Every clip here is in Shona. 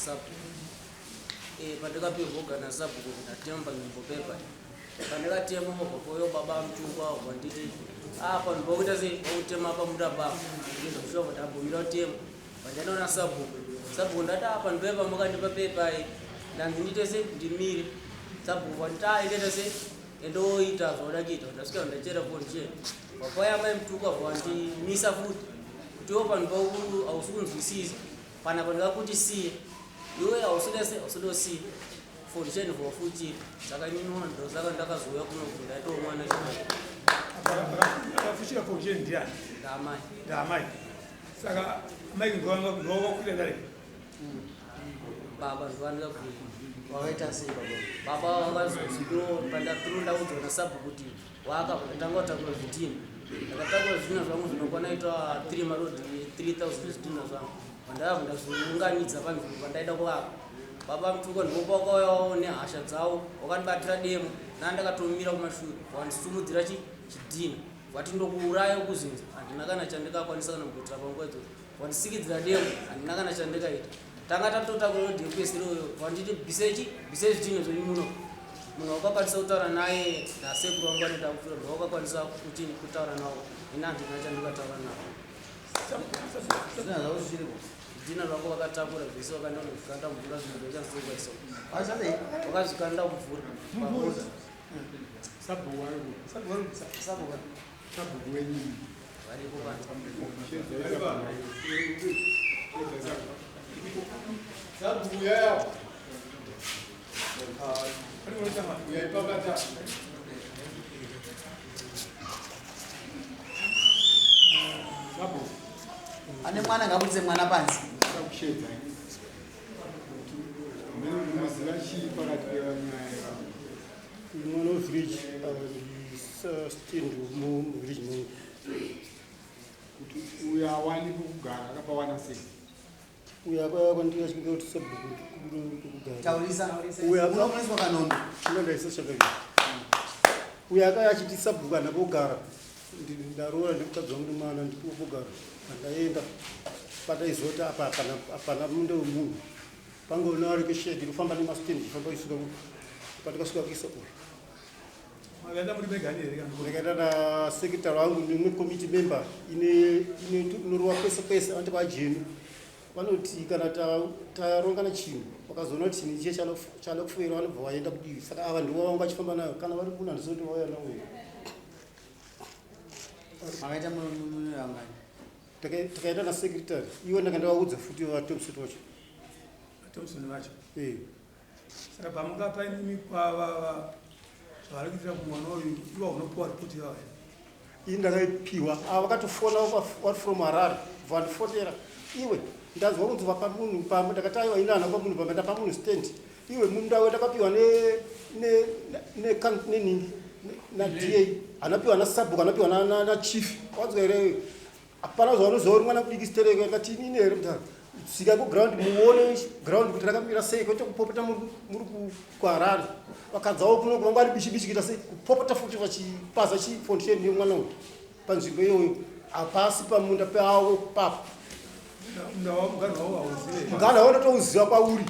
sub. Pandika pivoga na sub kuna temba nyimbo pepa. Pandika temo kwa baba mchungwa kwa nditi. Hapa ndokuita zi utema hapa muda baba. Ndio kushoka tabu mira temo. Pandana na sub. Sub ndata hapa ndoeva mboga ndipa pepa. Na ndite zi ndimiri. Sub wanta ile zi endo ita zoda kita. Utasikia ndachera ponje. Wapoya mai mtuka kwa ndi misa futi. Tiopa ndoku au sunzisizi. Pana kwa kuti si iwe ausudo si fundisheni for fuji saka nyinwa ndo saka ndakazoya kunofunda ito mwana akafushira fundisheni ndiani ndamai saka mai ngowa kulela le baba ndwanda kuti wakaita sei baba wakazozido panda turunda kudzona sabu kuti waka tanga takura zvitini akatakura zvina zvangu zvinokwana ita 3 marodi 3000 zvitina zvangu Pandava ndazviunganidza panzvimbo pandaida kuvaka. Baba mtuko ndikopakwao nehasha dzawo wakandibatira demo nandakatomira kumashure wandisumudzira chidhina wati ndokuuraya kuzinza handina kana chandikakwanisa kana kuitira panguva idzodzo wandisikidzira demo handina kana chandikaita tanga tatotakura dhepesiro wanditi bise zvidhina zvenyu munhu wakakwanisa kutaura naye nasekuru wangu anoita kufira ndo wakakwanisa kutaura nawo ina handina chandikataura nawo Dina rako wakatakura vese wakaenda kuzvikanda mvura zvinhu zvachasengwa iso. Wakazvikanda mvura. Sabu wenyu. Varipo vanhu. Sabu yaya. Kani unasema uyaipata. Sabu. Ane mwana ngabudze mwana pansi. Kushedza. Mimi mazirashi pakati pevanyaya. Mwana village stand mu village mu. Kuti uya wani kugara akapawana sei. Uya kwa ndiye chingeo tusabhuku kugara. Taurisa. Uya unokuniswa kanondo. Ndoda isosha kavi. Uya kaya chiti sabhuku na kugara. Ndarora ndikutadzwa kuti mwana ndipo kugara. Ndaenda pataizota apana munde wemunhu pangoona ari keshedi kufamba nemastendi kufamba isuka patikasvika kuisokoro Magaenda muri begani here kana ndakaenda nasekitari wangu nekomiti member ine norova kwese kwese vanti vajeni vanoti kana tarongana chinhu vakazoona kuti chini chiye chala kufuyira vanobva vaenda kudivi saka ava ndivo vanga vachifamba nayo kana vari kuna ndisoti vauya nawo Makaita munhu wangani. takaenda nasekretary iwe ndakandavaudza futi vatomsoni vacho vatomsoni vacho saka pamungapa inimi zvavari kuitira kumwana uyu iwa unopiwa ripoti yavo ii ndakaipiwa ava vakatofona vari from Harare vandifotera iwe ndanzwa kunzi vapa munhu pamwe ndakati aiwa ina hana pamunhu pamwe ndapa munhu stand iwe mundawe ndakapiwa neningi na-DA anapiwa nasabuku anapiwa nachief wanzwa here hapana zvaunoziva mwana kudikisitereka akati inini here mutaro sika kuground muone ground kuti rakamira sei kwete kupopota muri kuharare vakadzawo kuno kunonga ari bishi kuita sei kupopota futi vachipaza chifondisheni yemwana uyu panzvimbo iyoyo hapasi pamunda pavo papo mugana wao ndotouziva kwauri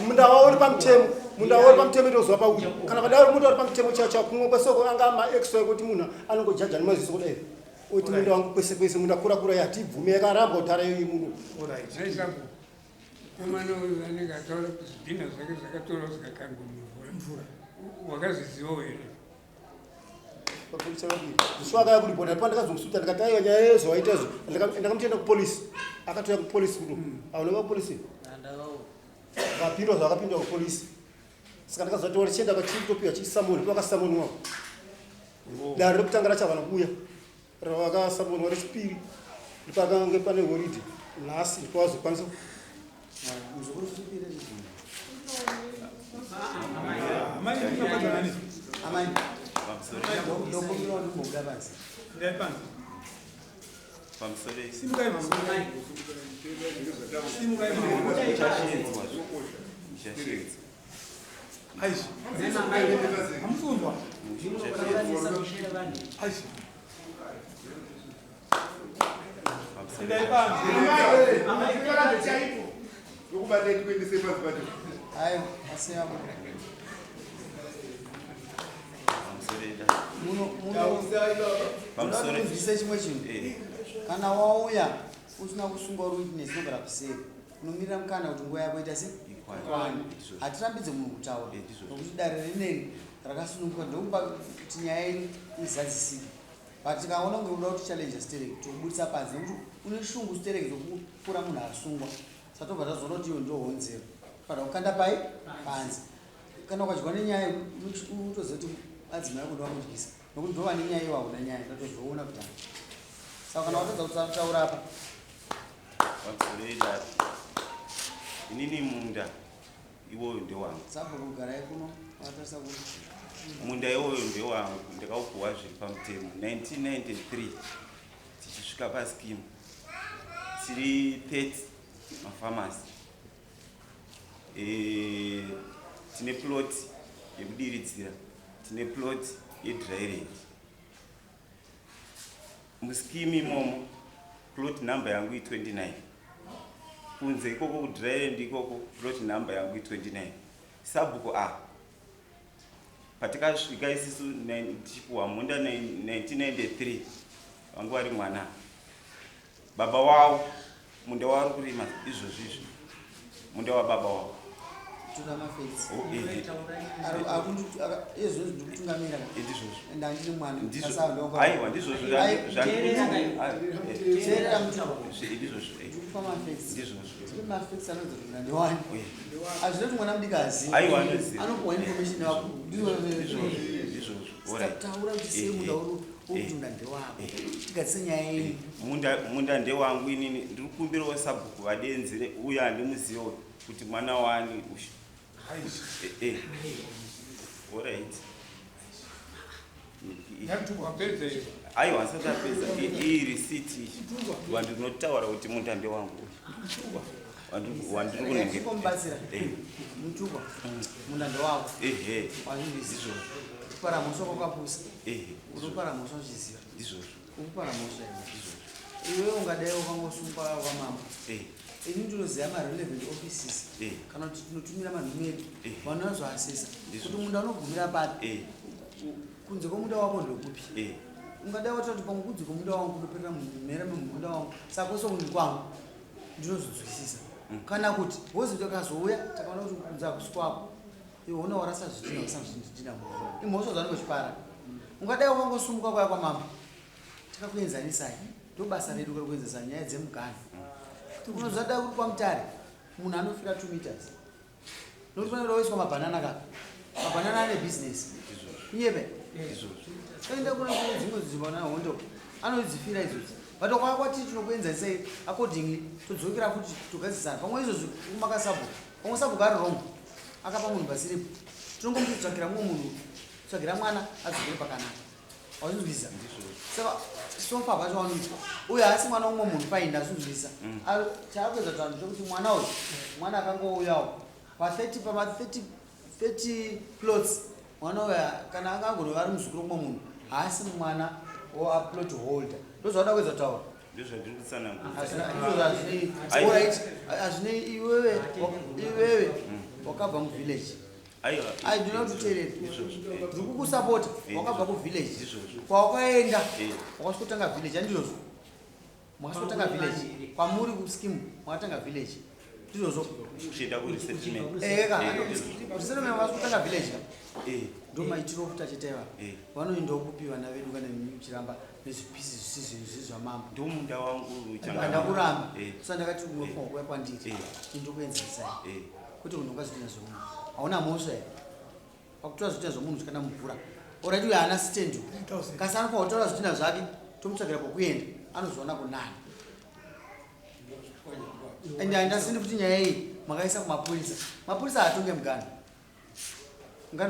munda wao uri pamutemo munda wao uri pamutemo ndoziva pauri kana kadai munda uri pamutemo chacha kumwe kwesoko anga maextra ekuti munhu anongojaja nemaziso kudai oti munda wangu kwese kwese munda kura yatibvume yakaramba kutara iyoyi munhu Mwana uyu anenge ataura kuti zvidhina zvake zvakatora zvikakandwa mumvura wakazvizivawo here zviswakaya kuripota pandakazomusuta ndikati aiwa nyaya yezo waitezo ndakamutenda kupolisi akatoya kupolisi kuno aunova kupolisi vapindwa zvakapindwa kupolisi saka ndakazotaura tichienda kwachitopiwa chisamoni pakasamoniwa dare rekutanga rachavana kuuya ravakasamoniwa rechipiri ndipakange pane horidhe nhasi ndipawazokwanisa Amai. Ndokumbira kuti muga basi. Ndaipanza. Pamsore. Simukai mama. Simukai mama. Aishi. Amfunzwa. Aishi. Hayo asiya munozvise chimwe chinhu kana wauya usina kusungwa witness nogara kuseri unomirira mukana kuti nguva yako ita se ikwane. Hatirambidze munhu kutaura nokuti dare rineri rakasununguka ndokupa kuti nyaya yedu izadzisike, but tikaona kunge uda kuti challenge stereki tokubudisa panze nekuti une shungu stereki zokupfuura munhu asungwa satobva tazoona kuti iyo ndio honzero fana kukanda pai panze. Kana ukadyiwa nenyaya utoziva kuti adzimai akuda wakudyisa nokuti ndova nenyaya iwawo nanyaya ndatozoona kutanga. Saka kana watadza kutaura apa inini munda iwoyo ndewangu sabhuku kugarai kuno watarisa kuti munda iwoyo ndewangu ndakaupuwa zviri pamutemo 1993 tichisvika paskimu tiri 30 mafamasi. Tine plot yekudiridzira, tine plot yedryland. Muskimu imomo plot number yangu i29, kunze ikoko kudryland ikoko plot number yangu i29. Sabhuku a patikasvika isisu tichipuwa munda 1993 wangu wari mwana. Baba wavo munda wavari kurima izvozvizvo munda wababa wavo azvinoti mwana mudikazi anopuwa information yako taura kuti sei munda uri munda ndewako tigatise nyaya yenyu. Munda ndewangu inini ndiri kukumbirawo sabhuku vadenzere uye handimuzivo kuti mwana wani alright. Aiwa asati apedza iyi risiti wandinotaura kuti munda ndewangu wandiri kunengekomubatsira mutukwa munda ndewako wazvizvizvo kuparamuswa kwakapusa uriparamuswa uchiziva ukuparamuswa iwe ungadai ukangosungwa kwamama ini ndinoziva marelevant offices kana kuti tinotumira vanhu medu vanozoasesa kuti munda unogumira papi kunze kwemunda wako ndekupi. Ungadai watoti pamwe kunze kwemunda wangu kunoperera mhera memunda wangu saka kwese kunzi kwangu ndinozozwisisa. Kana kuti wozi takazouya takaona kuti kunze akuswako iwe una warasa zvidhina usina zvidhina imhosva dzanongochipara. Ungadai wakangosumuka kwaya kwamama takakuenzanisai ndobasa redu kuenzesa nyaya dzemugano. Unozada kuri kwamutare munhu anofira 2 meters nokuti pane kuroiswa mabhanana ka mabhanana ane business kunyepe toenda kuna dzimwe dzibhanana hondo anodzifira izvozvi but kwati tinokuenzasai accordingly todzokera kuti togadzisana pamwe izvozvi kumakasabu pamwe sabu ari wrong akapa munhu basiripo tinongomutsvagira mumwe munhu tsvagira mwana adzokere pakanaka wazvinzwisa. Saka sofa vacho wanoitwa uye asi mwana umwe munhu painda azvinzwisa chaakuedza tanhu chokuti mwana uyu mwana akangouyawo pa30 plots mwana uyu kana angangonova ari muzukuru umwe munhu haasi mwana waplot holder ndozvada kuedza kutaura hazvinei iwewe wakabva muvillage I do not tell it. Ndikuku support wakabva ku village. Kwawakaenda wakasvika village andizvo. Mwakasvika village. Kwamuri ku scheme mwatanga village. Ndizvo kushida ku resettlement. Resettlement mwakasvika village. Ndo maitiro kutachitewa. Vanoenda kupiwa na vedu kana chiramba nezvipisi zvisizvo zvamambo. Ndo munda wangu uchanga kuramba. Saka ndakati unofa kwandiri. Ndinokuenzesa. Kuti unhu ungazvitina zvomunhu. Hauna mhosva here pakutora zvitina zvomunhu zvikana mvura orati uyo haana stendo kasi anofanira kutaura zvitina zvake tomutsvagira pokuenda anozoona kunani. Ende handasini kuti nyaya iyi makaisa kumapurisa. Mapurisa haatonge mugano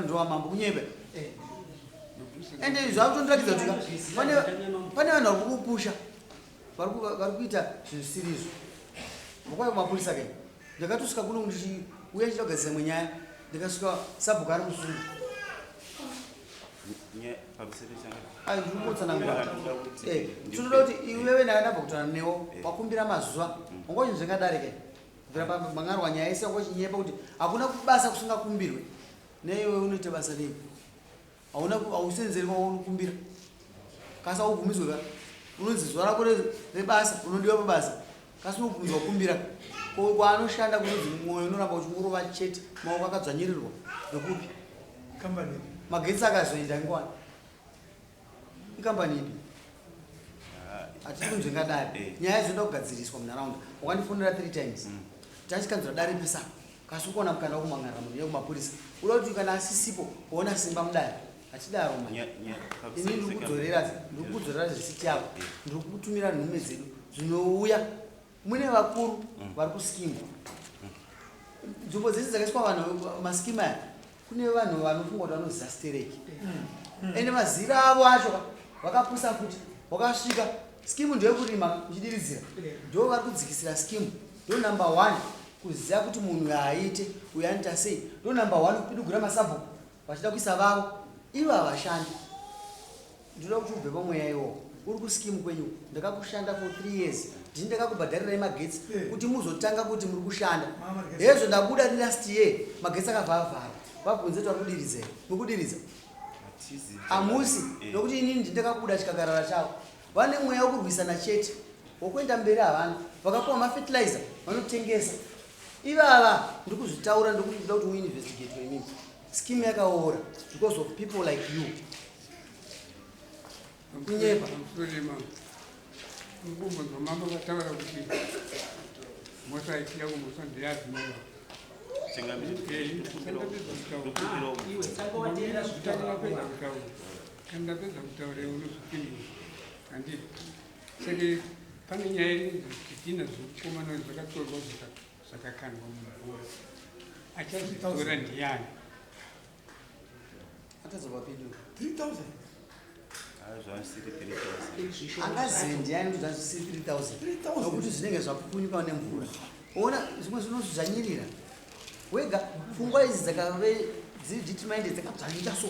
ndowamambo kunyepe ende zvakutondirakidza kuti pane vanhu vari kukupusha vari kuita zvisirizo vokwai kumapurisa kai ndakatosvika kuno uya ndichida kugadzisa mwe nyaya ndikasvika sabhuku ari musungu tinoda kuti iwewe nakadabva kutaura newo wakumbira mazuva ongoti zvingadarika kubvira pamang'arwa nyaya ese ongochinyepa kuti hakuna basa kusingakumbirwe neiwe unoita basa rei hausenzeri kwaunokumbira kasi augumizweka unonzi zuva rako rebasa unodiwa pabasa kasi unogumizwa kukumbira kwaanoshanda kunonzi mwoyo unoramba uchingorova chete maoko akadzvanyirirwa nekupi magetsi akazoenda ngwani ikambani ipi hatiti kunzwe ngadari nyaya dzinoda kugadziriswa munharaunda wakandifundira 3 times tachikanzwa dare pesa kasi ukuona mukanda wokumang'ara munhu yekumapurisa uda kuti kana asisipo kuona simba mudare hatidaro ini ndikukudzorera zvisiti yavo ndiri kukutumira nhume dzedu dzinouya mune vakuru vari kuskimu nzvimbo dzese dzakaiswa vanhu maskimu aya kune vanhu vanofunga kuti vanoziva stereki ende mazira avo acho vakapisa futi wakasvika skimu ndeyekurima uchidiridzira ndo vari kudzikisira skimu ndo number 1 kuziva kuti munhu aite uyo anoita sei ndo number 1 kupidugura masabhuku vachida kuisa vavo ivo havashandi ndoda kuti ubve pamweya iwo uri kuskimu kwenyu ndakakushanda for 3 years ndini ndakakubhadharirai magetsi kuti muzotanga kuti muri kushanda hezvo ndabuda last year magetsi akavhavhara vabvunze kuti vari kudirizei mukudiridza hamusi nokuti inini ndindakabuda chikagarara chavo vane mweya wokurwisana chete wokuenda mberi havana vakapuwa mafertilizer vanotengesa ivava ndiri kuzvitaura ndokuti ndida kuti muinvestigatwe imimi skimu yakaora because of people like you kunyepa ngumbonzo mambo vataura kuti mosaitira kumbosa ndiyazimova kandapedza kutaura unozvipindura handii saka pane nyaya zvidhina zvokukomana zvakatorwa zvakakandwa mumvura achazvitora ndiani atazovapindura 3000 angazive ndiani kuti zvazvisiri 3000 nokuti zvinenge zvapupunyuka nemvura ona zvimwe zvinozvanyirira wega pfungwa idzi dzakave dziditimainde dzakadzvanyika so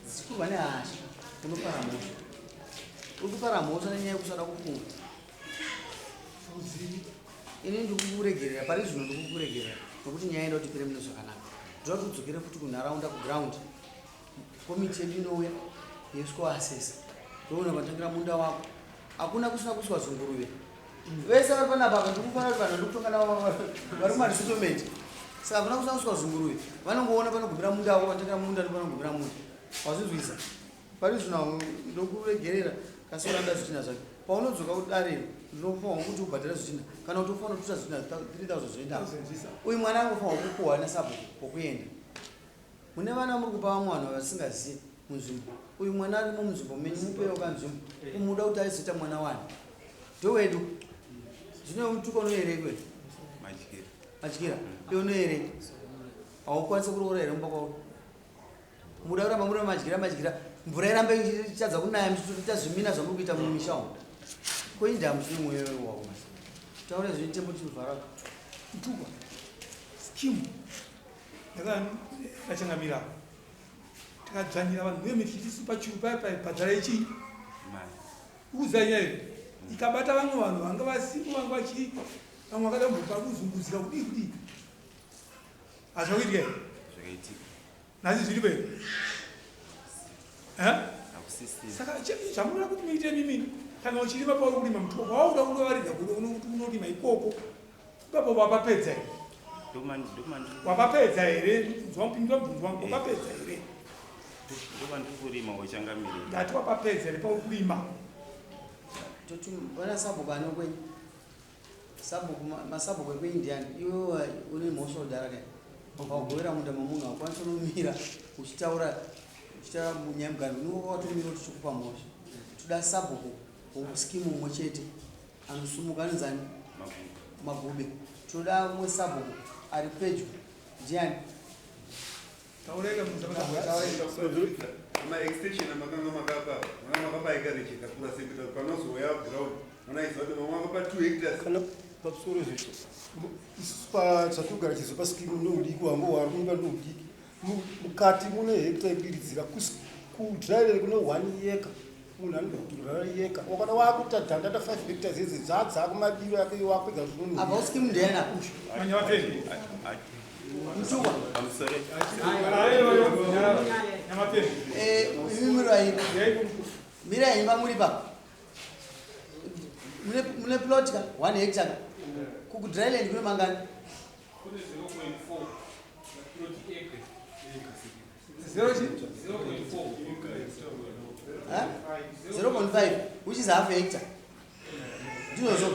dzichikurwa nehasha unopara mhosva uri kupara mhosva nenyaya yekusada kufunga ini ndikukuregerera pari zvino ndikukuregerera nokuti nyaya ida kuti pere mune zvakanaka ndoda kuti udzokere futi kunharaunda kuground komiti yedu inouya yeiswa asesa ndoona patangira munda wako hakuna kusina kuswa zunguruve vese vari panapa ndikufanira kuti vanhu ndikutongana vari kumaresettlement saka hakuna kusina kuswa zunguruve vanongoona panogumira munda wako patangira munda ndipanogumira munda wazvinzwisa pari zvino ndokuregerera kasi uranda zvitina zvake paunodzoka kudariro ndinofanwa kuti ubhadhara zvitina kana kuti ufanira kututa zvitina 3000 zvoenda uyu mwana angofanwa kupuhwa nesabhuku pokuenda mune vana muri kupa vamwe vanhu vasingazivi munzvimbo uyu mwana arimo munzvimbo menyu mupewo kanzvimbo kumuda kuti aizoita mwana wani ndowedu zvino mutuka unoerekwe matyira iwe unoereka haukwanisi kuroora here mumba kwako muda kuramba muri madyira mvura irambe ichitadza kunaya michitoita zvimina zvamuri kuita mumisha umu koindamu zvine mwoyo wako taura zvinotembo chivharako mtuka skimu yakachangamira takadzvanyira vanhu vemitisu pachibhadhara ichii uzanyayo ikabata vamwe vanhu vanga vasiku vanga vachii vamwe vakadambuka kuzungudzira kudii hazvakuitika nhasi zviri pei saka zvamunoda kuti muite mimini kana uchirima pauri kurima mutuka wauda kundovaridza kuti unokuti unorima ikoko ipapo wapapedza here wapapedza here zvamupindwa mubvunzo wangu wapapedza here ndati wapapedza here pauri kurima toti vana sabhuku anokwenyu sabhuku masabhuku ekuindiani iwe une mhosva kudhara kai ukagovera munda mamunhu haukwanisi unomira uchitaura munyamugano unowatomira kuti chikupa mhosva toda sabhuku wokuskimu umwe chete anosumuka anonzani magube toda umwe sabhuku ari pedyo ndiani taureka maextension amakanga makapa makapaikarecha kakura sekuta panozoya ground manaizwa kuti mamwe makapa 2 hectares kana pamusoro zvezvo isusu patsvatogara chizopa skimu noudiki wangu wari kunyika ndoudiki mukati mune hekta yekudiridzira kudrive kune 1 yeka munhu anoda kudhura yeka wakana wakuita dhanda 5 hectares idzi dzadzako madivi ake wakwega zvino apa usikimu ndiyena Manyamapeni. mtukwa pamusoro Nyamapeni. imimirwa ino mira imba muri pa mune plot ka 1 hectare kukudriveland kune mangani 0.5 which is half a hectare ndinozo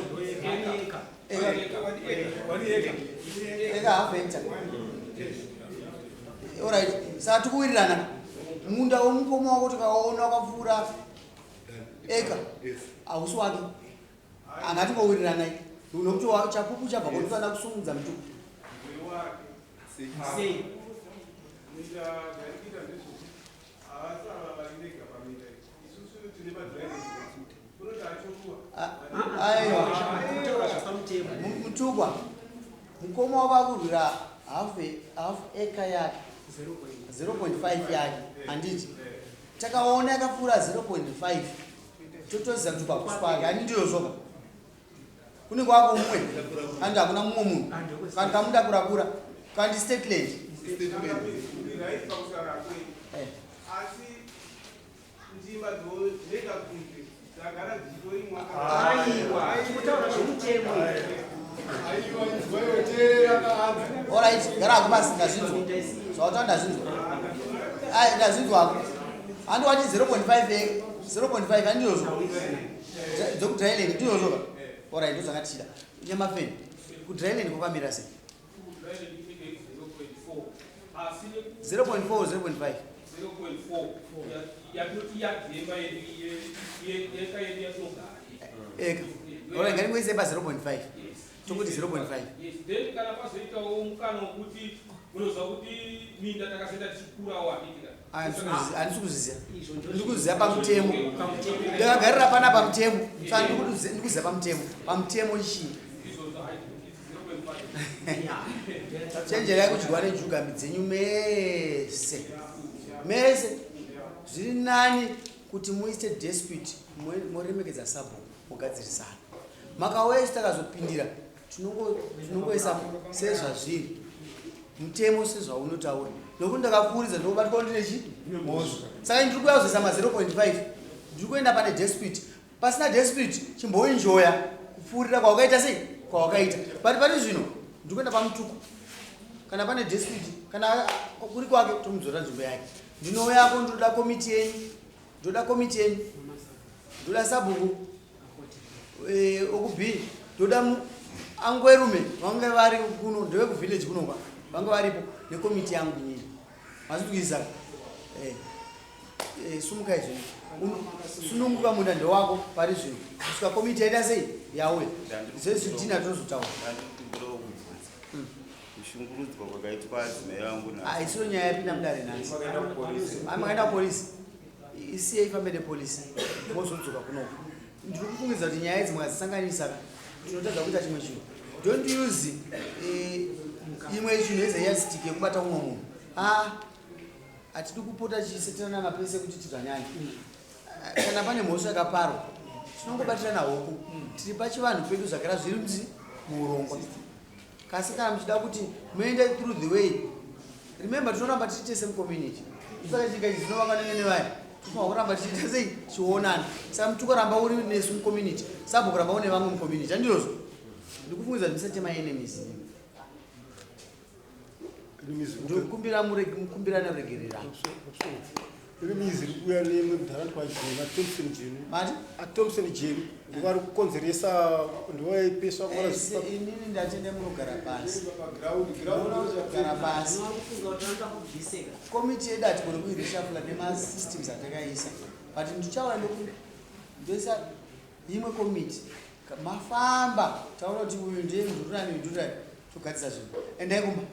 eka half a hectare alright saka tikuwirirana munda womukoma wako tikaona wakapfuura eka hausi wake angatingowirirana nokuti chapupu chabva kotofana kusumudza mutuku mutukwa mukoma wako akurwira half acre yake 0.5 yake handiti takaona yakapfuura 0.5 totoziva kuti pakusi kwake hani ndiyozoka kune kwako mumwe kandi hakuna mumwe munhu kandi kamunda kurakura kandi state land alright gara akubasi ndazinzwa zvauta ndazinzwa ndazinzwa ako handi wati 0.5 handiyozva dzokudriveland ndiyozvoka alright ndozvakatida nyamafeni kudriveland kwakamira sei 0.4 0.5 eka alright ngaringoise pa 0.5 tokuti 0.5 then kana pazoitawo mukana wokuti munoziva kuti minda takasenda tichikura wabitika handisi kuziziva ndikuziva pamutemo ndakagarira pana pamutemo saka ndikuziva pamutemo chii chenjerai kudyiwa nejugami dzenyu mese zviri nani kuti muiste dispute moremekedza sabho mugadzirisana makawese takazopindira tinongoisa sezvazviri mutemo sezvaunotaura nokuti ndakafuuridza ndokubatwa ndinechi mhozvo saka ndiri kuyazoisa ma 0.5 ndiri kuenda pane dispute pasina dispute chimboenjoya kupfuurira kwawakaita sei kwawakaita but pane zvino ndiri kuenda pamutuku kana pane dispute kana kuri kwake tomudzora nzvimbo yake ndinouyako ndoda komiti yenyu ndoda sabhuku okubhi ndoda angwerume vange vari kuno ndevekuvillage kunokwa vange varipo nekomiti yangu nyini masitukuisa sumuka izvino sununguka munda ndewako pari zvino kusvika komiti yaita sei yauya zvezvidhina tozotaura kushungurudzwa kwakaitwa adzimai vangu isiro nyaya yapinda mudare nhasi makaenda kupolisi isiyei ifambe nepolisi mozodzoka kunoko ndiri kufungidza kuti nyaya idzi mukadzisanganisa tinotadza kuita chimwe chinhu don't use imwe chinhu ezayasitiki yekubata umwe munhu hatidi kupota chiseterana mapese kuti tidzanyanya kana pane mhosva yakaparwa tinongobatirana hoko tiri pachivanhu pedu zvakara zviri muurongwa kasi kana muchida kuti muende through the way remember tinoramba tichiite semcommunity saka nyika idzi dzinovangana nevaya tofana kuramba tichiita sei chionana saka mutukoramba uri nesu mucommunity sabho kuramba une vamwe mucommunity handiyozvo ndikufungidza kuti musatema enemies ndikumbira mukumbirane kuregererana rimizi rikuya nemundharani kwajeni aThompson jeni mati aThompson jeni ndivari kukonzeresa ndiwaipeswa inini ndatende munogara pasi gara pasi komiti yedu hatigoni kuirishafula nemasystems atakaisa but ndichaura ndoisa imwe komiti mafamba taura kuti uyu ndiye mudhurani mudhurani togadzisa zvinhu endai kumba